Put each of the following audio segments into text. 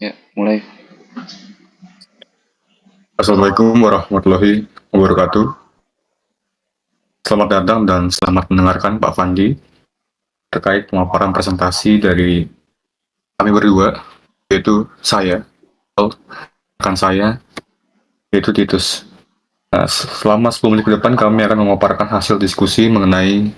Ya, mulai. Assalamualaikum warahmatullahi wabarakatuh. Selamat datang dan selamat mendengarkan Pak Fandi terkait pemaparan presentasi dari kami berdua, yaitu saya, rekan saya, yaitu Titus. Nah, selama 10 menit ke depan kami akan memaparkan hasil diskusi mengenai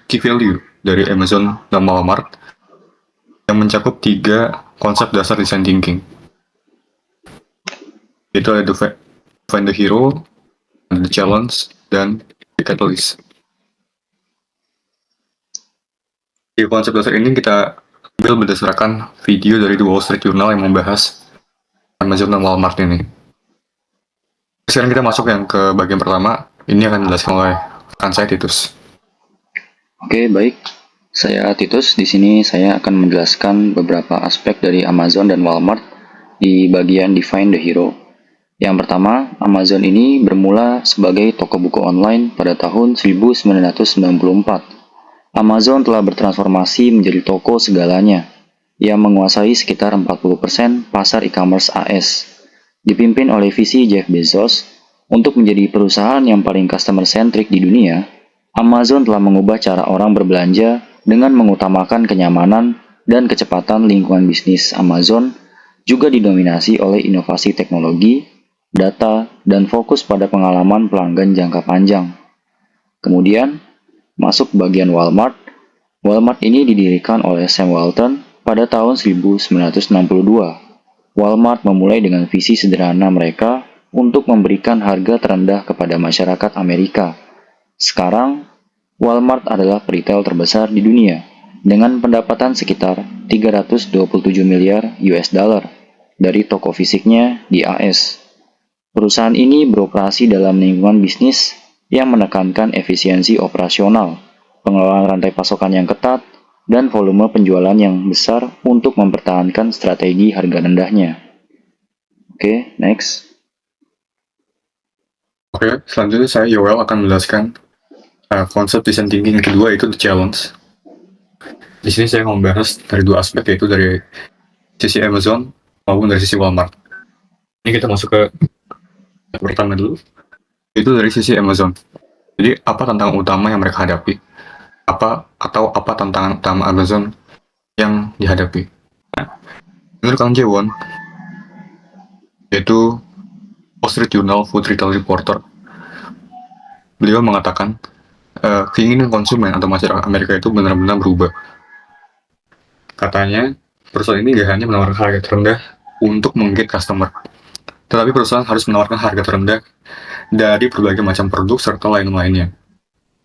key value dari Amazon dan Walmart yang mencakup 3 konsep dasar design thinking, yaitu ada Find the Hero, The Challenge, dan The Catalyst. Di konsep dasar ini kita ambil berdasarkan video dari The Wall Street Journal yang membahas Amazon dan Walmart ini. Sekarang kita masuk yang ke bagian pertama. Ini akan dijelaskan oleh rekan saya Titus. Oke, baik. Saya Titus. Di sini saya akan menjelaskan beberapa aspek dari Amazon dan Walmart di bagian Define the Hero. Yang pertama, Amazon ini bermula sebagai toko buku online pada tahun 1994. Amazon telah bertransformasi menjadi toko segalanya, yang menguasai sekitar 40% pasar e-commerce AS. Dipimpin oleh visi Jeff Bezos, untuk menjadi perusahaan yang paling customer-centric di dunia, Amazon telah mengubah cara orang berbelanja dengan mengutamakan kenyamanan dan kecepatan. Lingkungan bisnis Amazon juga didominasi oleh inovasi teknologi, data, dan fokus pada pengalaman pelanggan jangka panjang. Kemudian, masuk bagian Walmart. Walmart ini didirikan oleh Sam Walton pada tahun 1962. Walmart memulai dengan visi sederhana mereka untuk memberikan harga terendah kepada masyarakat Amerika. Sekarang, Walmart adalah retail terbesar di dunia dengan pendapatan sekitar 327 miliar US dollar dari toko fisiknya di AS. Perusahaan ini beroperasi dalam lingkungan bisnis yang menekankan efisiensi operasional, pengelolaan rantai pasokan yang ketat, dan volume penjualan yang besar untuk mempertahankan strategi harga rendahnya. Oke, next. Oke, selanjutnya saya Yoel akan menjelaskan konsep design thinking yang kedua, yaitu The Challenge. Di sini saya akan membahas dari 2 aspek, yaitu dari sisi Amazon maupun dari sisi Walmart. Ini kita masuk ke pertama dulu, itu dari sisi Amazon. Jadi apa tantangan utama yang mereka hadapi? Apa tantangan utama Amazon yang dihadapi? Nah, menurut Kang Jaewon, yaitu Wall Street Journal Food Retail Reporter, beliau mengatakan keinginan konsumen atau masyarakat Amerika itu benar-benar berubah. Katanya, perusahaan ini gak hanya menawarkan harga terendah untuk menggait customer, tetapi perusahaan harus menawarkan harga terendah dari berbagai macam produk serta lain-lainnya.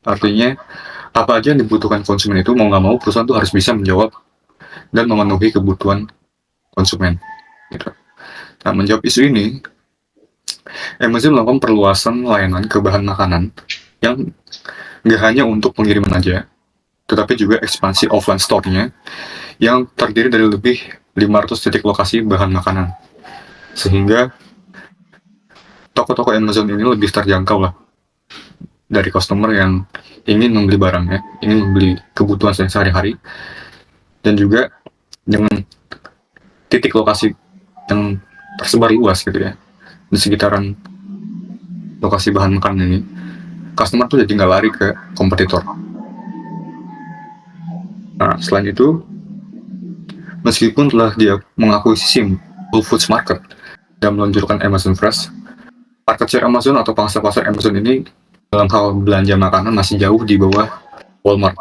Artinya, apa aja yang dibutuhkan konsumen itu, mau nggak mau perusahaan itu harus bisa menjawab dan memenuhi kebutuhan konsumen. Gitu. Nah, menjawab isu ini, Amazon melakukan perluasan layanan ke bahan makanan yang nggak hanya untuk pengiriman aja, tetapi juga ekspansi offline store-nya yang terdiri dari lebih 500 titik lokasi bahan makanan. Sehingga toko-toko Amazon ini lebih terjangkau lah dari customer yang ingin membeli barangnya, ingin membeli kebutuhan sehari-hari, dan juga dengan titik lokasi yang tersebar luas gitu ya di sekitaran lokasi bahan makanan ini, customer tuh jadi nggak lari ke kompetitor. Nah, selain itu, meskipun telah dia mengakuisisi Whole Foods Market dan meluncurkan Amazon Fresh, market share Amazon atau pangsa pasar Amazon ini dalam hal belanja makanan masih jauh di bawah Walmart.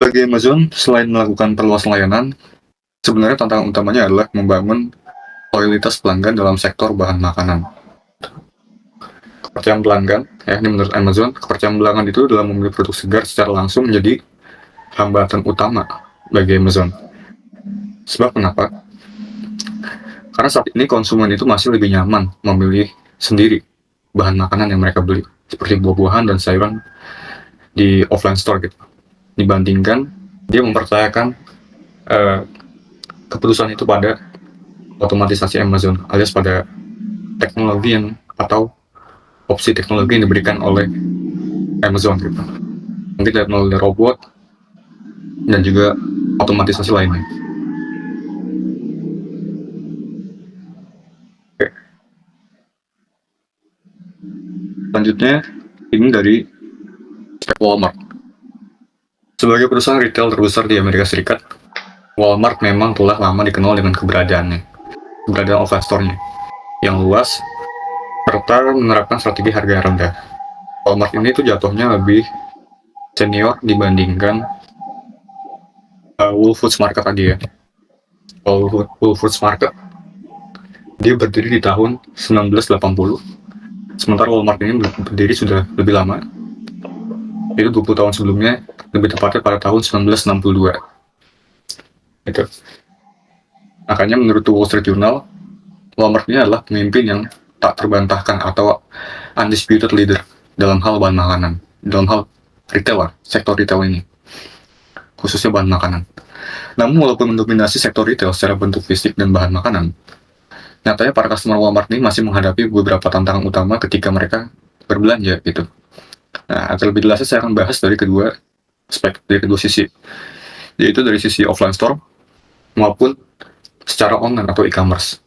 Bagi Amazon, selain melakukan perluasan layanan, sebenarnya tantangan utamanya adalah membangun loyalitas pelanggan dalam sektor bahan makanan. Kepercayaan pelanggan, ya, ini menurut Amazon, kepercayaan pelanggan itu dalam membeli produk segar secara langsung menjadi hambatan utama bagi Amazon. Sebab kenapa? Karena saat ini konsumen itu masih lebih nyaman memilih sendiri bahan makanan yang mereka beli, seperti buah-buahan dan sayuran di offline store gitu, dibandingkan dia mempercayakan keputusan itu pada otomatisasi Amazon, alias pada teknologi yang atau opsi teknologi yang diberikan oleh Amazon gitu. Mungkin melalui robot, dan juga otomatisasi lainnya. Oke. Selanjutnya, ini dari Walmart. Sebagai perusahaan retail terbesar di Amerika Serikat, Walmart memang telah lama dikenal dengan keberadaan offline store-nya yang luas, serta menerapkan strategi harga yang rendah. Walmart ini tuh jatuhnya lebih senior dibandingkan Whole Foods Market tadi ya. Whole Foods Market, dia berdiri di tahun 1980, sementara Walmart ini berdiri sudah lebih lama, itu 20 tahun sebelumnya, lebih tepatnya pada tahun 1962. Itu. Makanya menurut Wall Street Journal, Walmart ini adalah pemimpin yang tak terbantahkan atau undisputed leader dalam hal bahan makanan, dalam hal retail lah, sektor retail ini, khususnya bahan makanan. Namun walaupun mendominasi sektor retail secara bentuk fisik dan bahan makanan, nyatanya para customer Walmart ini masih menghadapi beberapa tantangan utama ketika mereka berbelanja gitu. Nah, agar lebih jelasnya saya akan bahas dari kedua aspek, dari kedua sisi, yaitu dari sisi offline store maupun secara online atau e-commerce.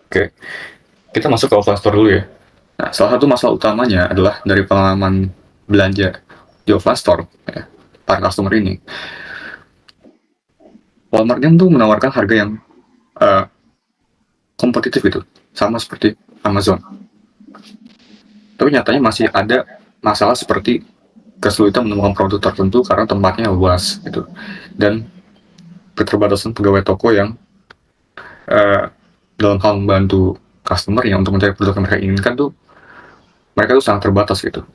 Oke, kita masuk ke offline store dulu ya. Nah, salah satu masalah utamanya adalah dari pengalaman belanja di offline store ya, para customer ini, Walmart kan tuh menawarkan harga yang kompetitif gitu, sama seperti Amazon. Tapi nyatanya masih ada masalah seperti kesulitan menemukan produk tertentu karena tempatnya luas gitu, dan keterbatasan pegawai toko yang dalam hal membantu customer yang untuk mencari produk yang mereka inginkan tuh, mereka tuh sangat terbatas gitu.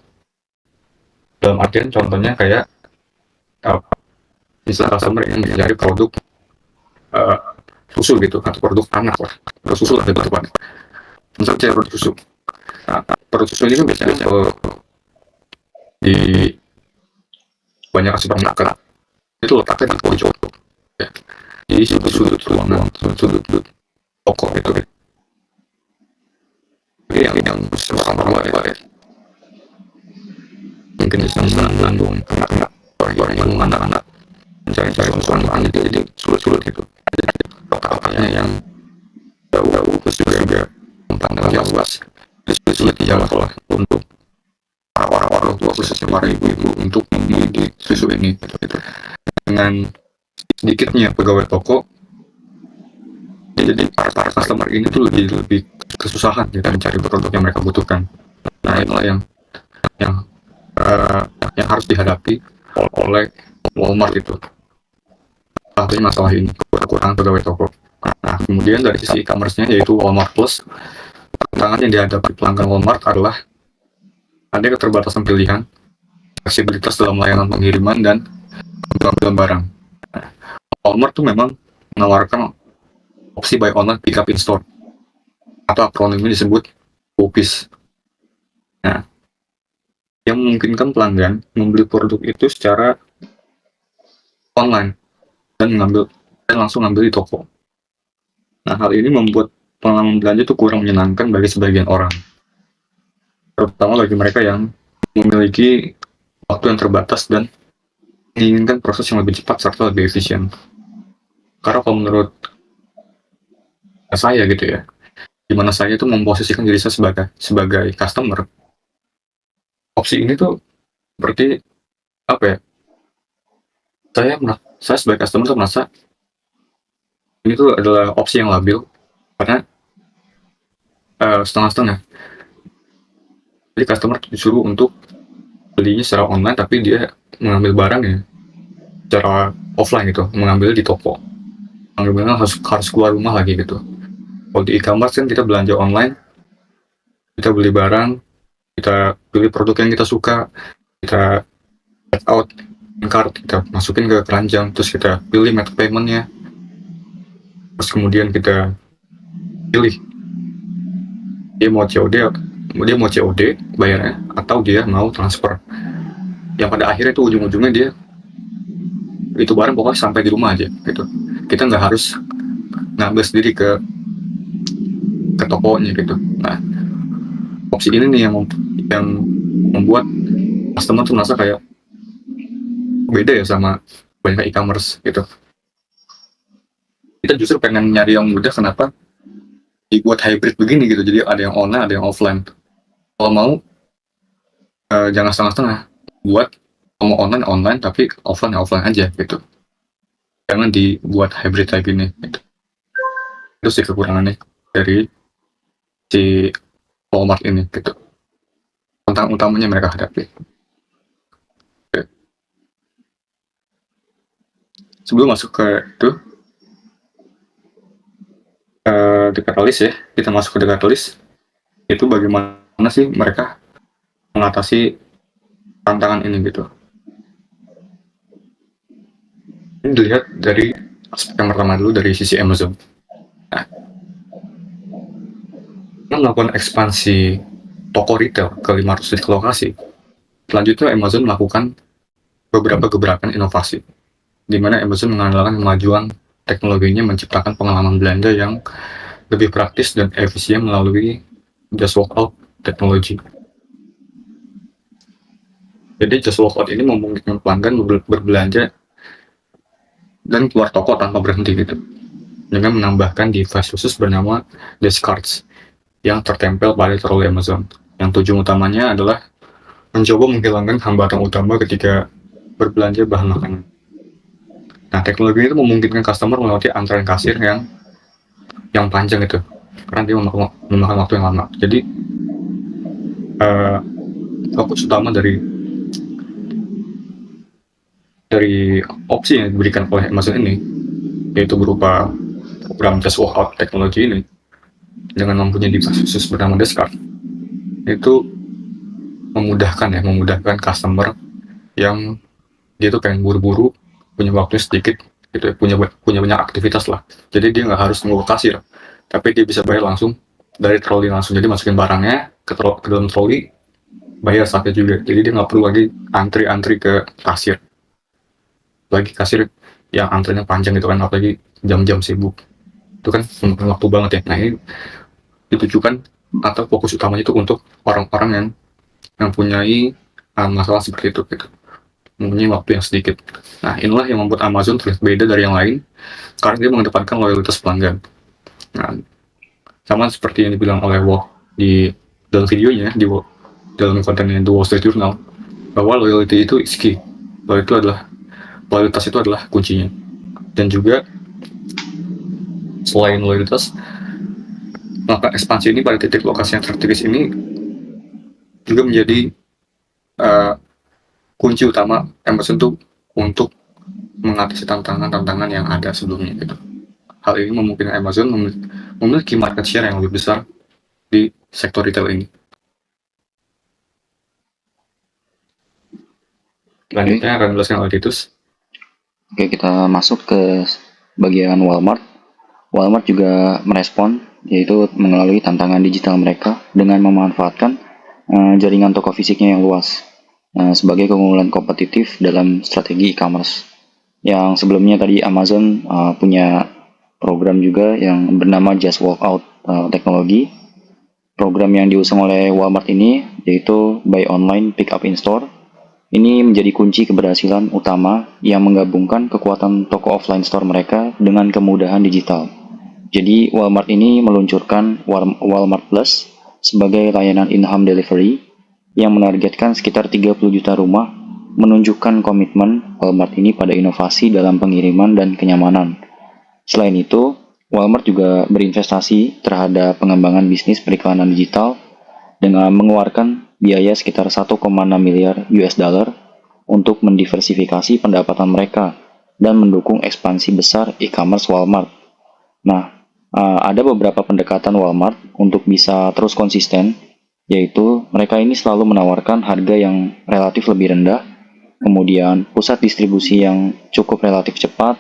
Dalam artian contohnya kayak misalnya customer yang mencari produk susu gitu, atau produk anak lah, produk susu lah gitu depannya. Misalnya cari produk susu. Nah, produk susu ini kan biasanya di banyak supermarket itu letaknya di pojok ya. Di sudut-sudut ruangan, sudut-sudut toko itu. Ini yang orang-orang ya. Mungkin bisa menanggung anak-anak, orang yang anak-anak mencari-cari suasana jadi sulit-sulit gitu. Jadi letaknya yang jauh terus juga tentang yang luas, sulit dijalankan lah untuk orang-orang tua khususnya para ibu-ibu untuk mendidik susu ini gitu. Dengan sedikitnya pegawai toko, jadi para customer ini tuh lebih kesusahan gitu mencari produk yang mereka butuhkan. Nah, itulah yang harus dihadapi oleh Walmart itu. Satunya masalah ini, kekurangan pegawai toko. Nah, kemudian dari sisi e-commerce-nya yaitu Walmart Plus, tantangan yang dihadapi pelanggan Walmart adalah ada keterbatasan pilihan, fleksibilitas dalam layanan pengiriman, dan pengambilan barang. Nah, Walmart tuh memang menawarkan opsi buy online pick up in store, atau akronimnya disebut BOPIS. Nah, yang memungkinkan pelanggan membeli produk itu secara online dan langsung ngambil di toko. Nah, hal ini membuat pengalaman belanja itu kurang menyenangkan bagi sebagian orang, terutama bagi mereka yang memiliki waktu yang terbatas dan menginginkan proses yang lebih cepat serta lebih efisien. Karena kalau menurut saya gitu ya, dimana saya itu memposisikan diri saya sebagai customer, opsi ini tuh seperti apa ya? Saya sebagai customer tuh merasa ini tuh adalah opsi yang labil karena setengah-setengah. Jadi customer disuruh untuk belinya secara online, tapi dia mengambil barangnya secara offline gitu, mengambil di toko. Mengambilnya harus keluar rumah lagi gitu. Kalau di e-commerce kan kita belanja online, kita beli barang, kita pilih produk yang kita suka, kita check out card, kita masukin ke keranjang, terus kita pilih method paymentnya, terus kemudian kita pilih dia mau COD bayarnya atau dia mau transfer. Yang pada akhirnya itu ujung-ujungnya dia itu barang pokoknya sampai di rumah aja gitu. Kita nggak harus ngambil sendiri ke tokonya gitu. Nah, opsi ini nih yang membuat customer tuh merasa kayak beda ya sama banyak e-commerce gitu. Kita justru pengen nyari yang mudah, kenapa dibuat hybrid begini gitu, jadi ada yang online ada yang offline. Kalau mau jangan setengah-setengah, buat mau online online tapi offline ya offline aja gitu, jangan dibuat hybrid kayak gini gitu. Itu sih kekurangannya dari si Walmart ini gitu, tantangan utamanya mereka hadapi. Oke. Sebelum masuk ke itu di Catalyst ya, kita masuk ke Catalyst, itu bagaimana sih mereka mengatasi tantangan ini gitu. Ini dilihat dari aspek yang pertama dulu, dari sisi Amazon. Nah, melakukan ekspansi toko retail ke 500 lokasi. Selanjutnya Amazon melakukan beberapa gebrakan inovasi, di mana Amazon mengandalkan kemajuan teknologinya menciptakan pengalaman belanja yang lebih praktis dan efisien melalui Just Walk Out teknologi. Jadi Just Walk Out ini memungkinkan pelanggan berbelanja dan keluar toko tanpa berhenti gitu, dengan menambahkan device khusus bernama Descartes yang tertempel pada troli Amazon. Yang tujuan utamanya adalah mencoba menghilangkan hambatan utama ketika berbelanja bahan makanan. Nah, teknologi itu memungkinkan customer melewati antrean kasir yang panjang itu, karena dia memakan waktu yang lama. Jadi fokus utama dari opsi yang diberikan oleh Amazon ini, yaitu berupa program Just Walk Out teknologi ini, dengan mempunyai device khusus bernama Descartes, itu memudahkan customer yang dia tuh pengen buru-buru, punya waktu sedikit gitu ya, punya banyak aktivitas lah, jadi dia nggak harus nunggu kasir, tapi dia bisa bayar langsung dari troli langsung. Jadi masukin barangnya ke dalam troli, bayar saatnya juga, jadi dia nggak perlu lagi antri ke kasir, lagi kasir yang antrinya panjang gitu kan, apalagi jam-jam sibuk itu kan memakan waktu banget ya. Nah, ini ditujukan atau fokus utamanya itu untuk orang-orang yang mempunyai masalah seperti itu gitu, mempunyai waktu yang sedikit. Nah, inilah yang membuat Amazon terlihat beda dari yang lain, karena dia mengedepankan loyalitas pelanggan. Nah, sama seperti yang dibilang oleh Walt di dalam videonya, dalam kontennya The Wall Street Journal, bahwa loyalty itu is key. Loyalitas itu adalah kuncinya. Dan juga selain loyalitas, maka ekspansi ini pada titik lokasi yang strategis ini juga menjadi kunci utama Amazon tuh untuk mengatasi tantangan-tantangan yang ada sebelumnya gitu. Hal ini memungkinkan Amazon memiliki market share yang lebih besar di sektor retail ini. Selanjutnya akan menjelaskan oleh Titus. Oke, kita masuk ke bagian Walmart. Walmart juga merespon, yaitu melalui tantangan digital mereka dengan memanfaatkan jaringan toko fisiknya yang luas sebagai keunggulan kompetitif dalam strategi e-commerce. Yang sebelumnya tadi Amazon punya program juga yang bernama Just Walk Out teknologi. Program yang diusung oleh Walmart ini yaitu Buy Online, Pick Up in Store. Ini menjadi kunci keberhasilan utama yang menggabungkan kekuatan toko offline store mereka dengan kemudahan digital. Jadi Walmart ini meluncurkan Walmart Plus sebagai layanan in-home delivery yang menargetkan sekitar 30 juta rumah, menunjukkan komitmen Walmart ini pada inovasi dalam pengiriman dan kenyamanan. Selain itu, Walmart juga berinvestasi terhadap pengembangan bisnis periklanan digital dengan mengeluarkan biaya sekitar 1,6 miliar US dollar untuk mendiversifikasi pendapatan mereka dan mendukung ekspansi besar e-commerce Walmart. Nah, ada beberapa pendekatan Walmart untuk bisa terus konsisten, yaitu mereka ini selalu menawarkan harga yang relatif lebih rendah, kemudian pusat distribusi yang cukup relatif cepat,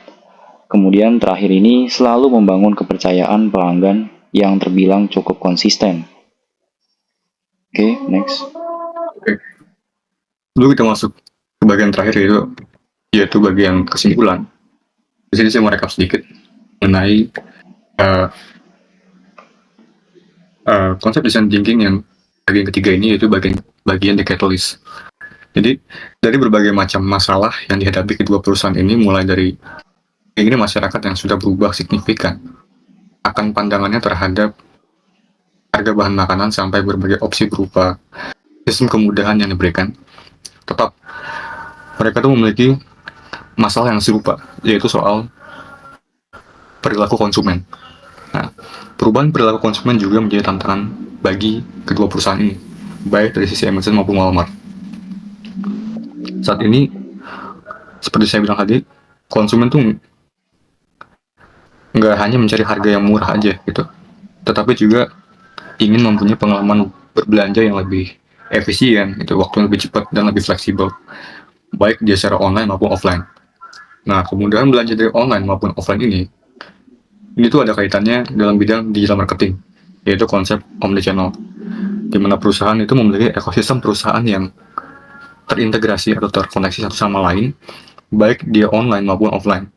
kemudian terakhir ini selalu membangun kepercayaan pelanggan yang terbilang cukup konsisten. Oke, next. Dulu kita masuk ke bagian terakhir, yaitu bagian kesimpulan. Di sini saya mau rekap sedikit mengenai konsep design thinking yang bagian ketiga ini, yaitu bagian The Catalyst. Jadi, dari berbagai macam masalah yang dihadapi kedua perusahaan ini, mulai dari ini masyarakat yang sudah berubah signifikan akan pandangannya terhadap harga bahan makanan sampai berbagai opsi berupa sistem kemudahan yang diberikan, tetap mereka tuh memiliki masalah yang serupa, yaitu soal perilaku konsumen. Nah, perubahan perilaku konsumen juga menjadi tantangan bagi kedua perusahaan ini, baik dari sisi Amazon maupun Walmart. Saat ini, seperti saya bilang tadi, konsumen tuh nggak hanya mencari harga yang murah aja gitu, tetapi juga ingin mempunyai pengalaman berbelanja yang lebih efisien, itu waktu yang lebih cepat dan lebih fleksibel, baik dia secara online maupun offline. Nah, kemudahan belanja dari online maupun offline ini tuh ada kaitannya dalam bidang digital marketing, yaitu konsep omnichannel, di mana perusahaan itu memiliki ekosistem perusahaan yang terintegrasi atau terkoneksi satu sama lain, baik dia online maupun offline.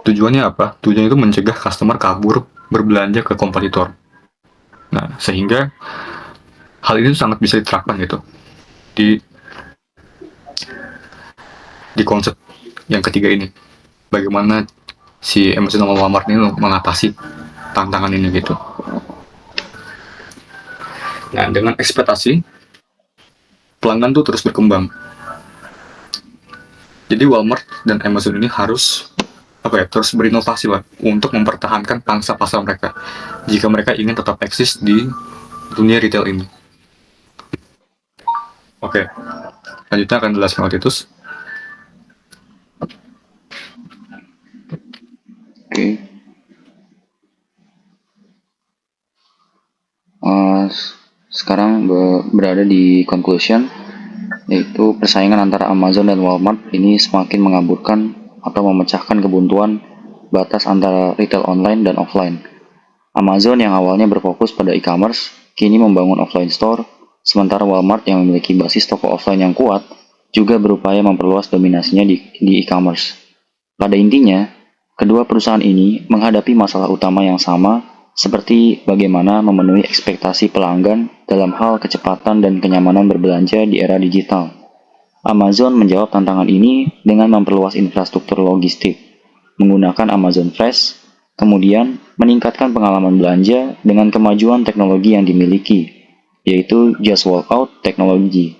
Tujuannya apa? Tujuannya itu mencegah customer kabur berbelanja ke kompetitor. Nah, sehingga hal ini sangat bisa diterapkan gitu di konsep yang ketiga ini. Bagaimana si Amazon sama Walmart ini mengatasi tantangan ini gitu. Nah, dengan ekspektasi pelanggan tuh terus berkembang. Jadi Walmart dan Amazon ini harus terus berinovasi lah untuk mempertahankan pangsa pasar mereka jika mereka ingin tetap eksis di dunia retail ini. Oke, selanjutnya akan jelaskan oleh Titus. Oke. Sekarang berada di conclusion, yaitu persaingan antara Amazon dan Walmart ini semakin mengaburkan atau memecahkan kebuntuan batas antara retail online dan offline. Amazon yang awalnya berfokus pada e-commerce, kini membangun offline store, sementara Walmart yang memiliki basis toko offline yang kuat, juga berupaya memperluas dominasinya di e-commerce. Pada intinya, kedua perusahaan ini menghadapi masalah utama yang sama, seperti bagaimana memenuhi ekspektasi pelanggan dalam hal kecepatan dan kenyamanan berbelanja di era digital. Amazon menjawab tantangan ini dengan memperluas infrastruktur logistik, menggunakan Amazon Fresh, kemudian meningkatkan pengalaman belanja dengan kemajuan teknologi yang dimiliki, yaitu Just Walk Out Technology,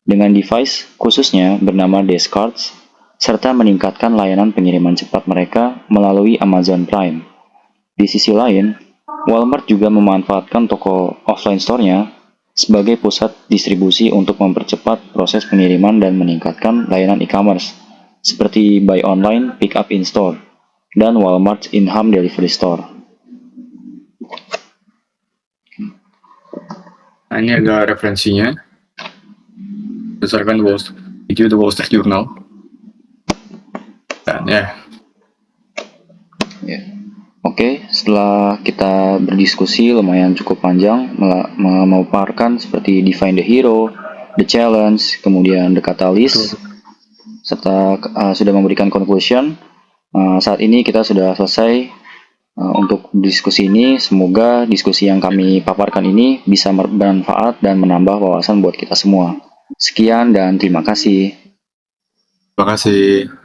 dengan device khususnya bernama Descartes, serta meningkatkan layanan pengiriman cepat mereka melalui Amazon Prime. Di sisi lain, Walmart juga memanfaatkan toko offline store-nya sebagai pusat distribusi untuk mempercepat proses pengiriman dan meningkatkan layanan e-commerce, seperti buy online, pick up in store, dan Walmart in-home delivery store. Nah, ini ada referensinya berdasarkan The Wall Street Journal. Dan Oke, setelah kita berdiskusi lumayan cukup panjang, memaparkan seperti define the hero, the challenge, kemudian the catalyst, serta sudah memberikan conclusion. Saat ini kita sudah selesai untuk diskusi ini. Semoga diskusi yang kami paparkan ini bisa bermanfaat dan menambah wawasan buat kita semua. Sekian dan terima kasih. terima kasih.